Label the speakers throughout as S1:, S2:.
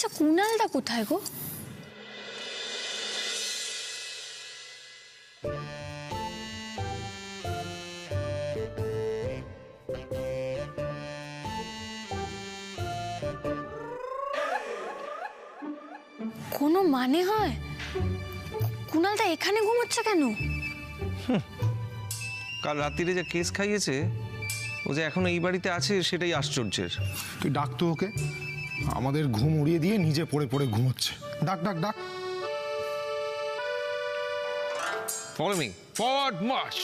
S1: আচ্ছা কুনালদা কোথায় গো? কোনো মানে হয়? কুনালদা এখানে ঘুমোচ্ছে কেন?
S2: কাল রাত্রিরে যে কেস খাইয়েছে ও যে এখনো এই বাড়িতে আছে সেটাই আশ্চর্যের।
S3: তুই ডাক তো ওকে, আমাদের ঘুম উড়িয়ে দিয়ে নিজে পড়ে পড়ে ঘুমোচ্ছে। ডাক ডাক ডাক।
S2: Follow me. Forward march.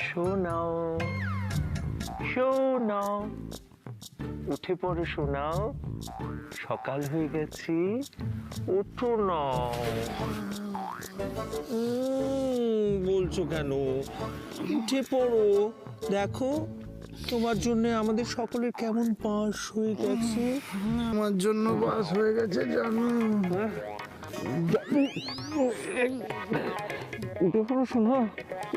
S4: শোনাও শোনাও, উঠে পড়ে শোনাও, সকাল হয়ে গেছি, ওঠো না। বলছো কেন? উঠে পড়ো, দেখো তোমার জন্য আমাদের সকলের কেমন পাস হয়ে গেছে।
S3: আমার জন্য বাস হয়ে গেছে জানো।
S4: উঠে পড়ো শোনা,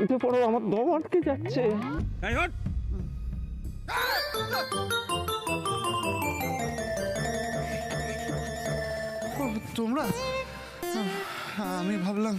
S4: উঠে পড়ো, আমার দম আটকে যাচ্ছে।
S3: তোমরা, আমি ভাবলাম